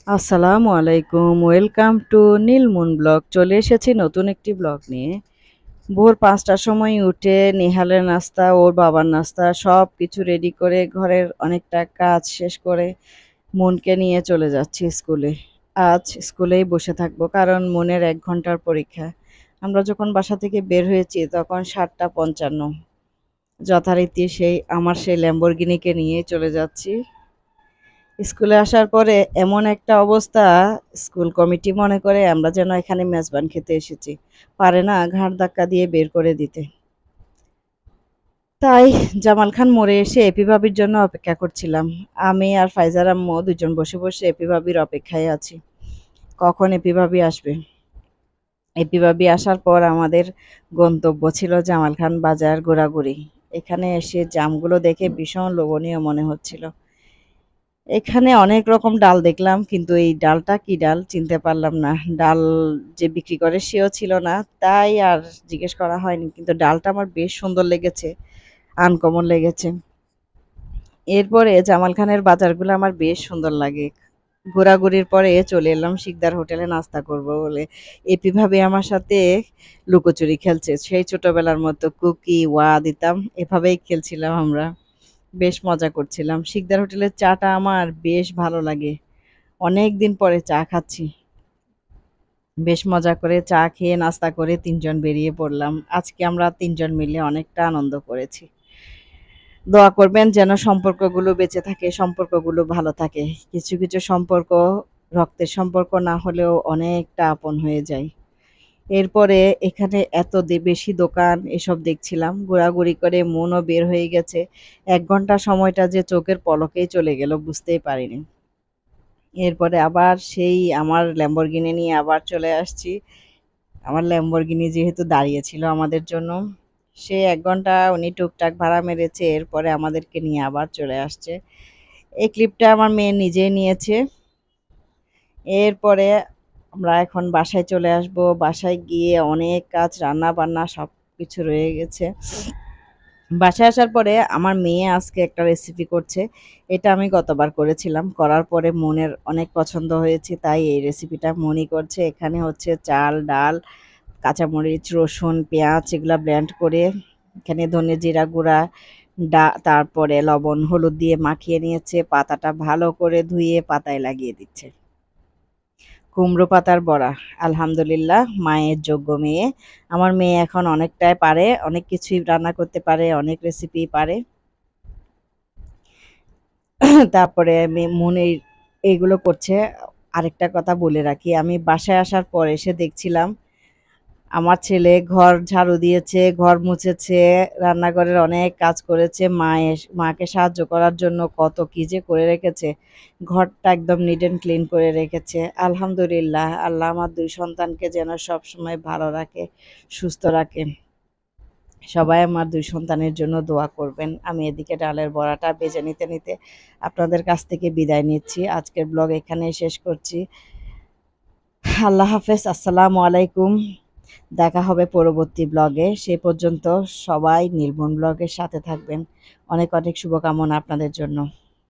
আসসালামু আলাইকুম। Welcome to Nilmoon blog. চলে এসেছি নতুন একটি ব্লগ নিয়ে। ভোর ৫টার সময় উঠে নেহালের নাস্তা, ওর বাবার নাস্তা সব কিছু রেডি করে ঘরের অনেকটা কাজ শেষ করে মনকে নিয়ে চলে যাচ্ছি স্কুলে। আজ স্কুলেই বসে থাকবো কারণ মনের ১ ঘন্টার পরীক্ষা। আমরা যখন বাসা থেকে বের হয়েছি তখন ৭টা ৫৫। যথারীতি সেই ল্যাম্বরগিনিকে নিয়ে চলে যাচ্ছি। স্কুলে আসার পরে এমন একটা অবস্থা, স্কুল কমিটি মনে করে আমরা যেন এখানে মেজবান খেতে এসেছি। পারে না ঘাড় ধাক্কা দিয়ে বের করে দিতে। তাই জামাল খান মোড়ে এসে এপি ভাবির জন্য অপেক্ষা করছিলাম। আমি আর ফাইজার আম্মু দুজন বসে বসে এপি ভাবির অপেক্ষায় আছি। কখন এপি ভাবি আসবে? এপি ভাবি আসার পর আমাদের গন্তব্য ছিল জামাল খান বাজার ঘোরাঘুরি। এখানে এসে জামগুলো দেখে ভীষণ লোভনীয় মনে হচ্ছিল। এখানে অনেক রকম ডাল দেখলাম কিন্তু এই ডালটা কি ডাল চিনতে পারলাম না। ডাল যে বিক্রি করে সেও ছিল না, তাই আর জিজ্ঞেস করা হয়নি। কিন্তু ডালটা আমার বেশ সুন্দর লেগেছে, আনকমন লেগেছে। এরপরে জামাল খানের বাজারগুলো আমার বেশ সুন্দর লাগে। ঘোরাঘুরির পরে চলে এলাম শিকদার হোটেলে নাস্তা করব বলে। এপি ভাবি আমার সাথে লুকোচুরি খেলছে, সেই ছোটবেলার মতো কুকি ওয়া দিতাম, এভাবেই খেলছিলাম আমরা। বেশ মজা করছিলাম। শিকদার হোটেলের চাটা আমার বেশ ভালো লাগে। অনেকদিন পরে চা খাচ্ছি। বেশ মজা করে চা খেয়ে নাস্তা করে ৩ জন বেরিয়ে পড়লাম। আজকে আমরা ৩ জন মিলে অনেকটা আনন্দ করেছি। দোয়া করবেন যেন সম্পর্কগুলো বেঁচে থাকে, সম্পর্কগুলো ভালো থাকে। কিছু, কিছু সম্পর্ক রক্তের সম্পর্ক না হলেও অনেকটা আপন হয়ে যায়। এরপরে এখানে এত বেশি দোকান এসব দেখছিলাম। ঘোরাঘুরি করে মনও বের হয়ে গেছে। ১ ঘন্টা সময়টা যে চোখের পলকেই চলে গেল বুঝতেই পারিনি। এরপরে আবার সেই আমার ল্যাম্বরগিনি নিয়ে আবার চলে আসছি। আমার ল্যাম্বরগিনি যেহেতু দাঁড়িয়ে ছিল আমাদের জন্য, সে ১ ঘন্টা উনি টুকটাক ভাড়া মেরেছে। এরপরে আমাদেরকে নিয়ে আবার চলে আসছে। এই ক্লিপটা আমার মেয়ে নিজেই নিয়েছে। এরপরে আমরা এখন বাসায় চলে আসবো। বাসায় গিয়ে অনেক কাজ রান্না-বান্না সবকিছু রয়ে গেছে। বাসায় আসার পরে আমার মেয়ে আজকে একটা রেসিপি করছে। এটা আমি গতবার করেছিলাম। করার পরে মনের অনেক পছন্দ হয়েছে, তাই এই রেসিপিটা মনি করছে। এখানে হচ্ছে চাল, ডাল, কাঁচামরিচ, রসুন, পেঁয়াজ এগুলা ব্লেন্ড করে এখানে ধনে জিরা গুঁড়া, তারপরে লবণ, হলুদ দিয়ে মাখিয়ে নিয়েছে। পাতাটা ভালো করে ধুয়ে পাতায় লাগিয়ে দিচ্ছে। কুমড়ো পাতার বড়া। আলহামদুলিল্লাহ মায়ের যোগ্য মেয়ে। আমার মেয়ে এখন অনেকটাই পারে, অনেক কিছুই রান্না করতে পারে, অনেক রেসিপি পারে। তারপরে মনে এইগুলো করছে। আরেকটা কথা বলে রাখি, আমি বাসায় আসার পর এসে দেখছিলাম আমার ছেলে ঘর ঝাড়ু দিয়েছে, ঘর মুছেছে, রান্নাঘরের অনেক কাজ করেছে। মাকে সাহায্য করার জন্য কত কি যে করে রেখেছে। ঘরটা একদম নিট অ্যান্ড ক্লিন করে রেখেছে। আলহামদুলিল্লাহ, আল্লাহ আমার ২ সন্তানকে যেন সবসময় ভালো রাখে, সুস্থ রাখে। সবাই আমার ২ সন্তানের জন্য দোয়া করবেন। আমি এদিকে ডালের বড়াটা ভেজে নিতে, নিতে আপনাদের কাছ থেকে বিদায় নিচ্ছি। আজকের ব্লগ এখানেই শেষ করছি। আল্লাহ হাফেজ। আসসালামু আলাইকুম। দেখা হবে পরবর্তী ব্লগে। সে পর্যন্ত সবাই নীলমন ব্লগের সাথে থাকবেন। অনেক, অনেক শুভকামনা আপনাদের জন্য।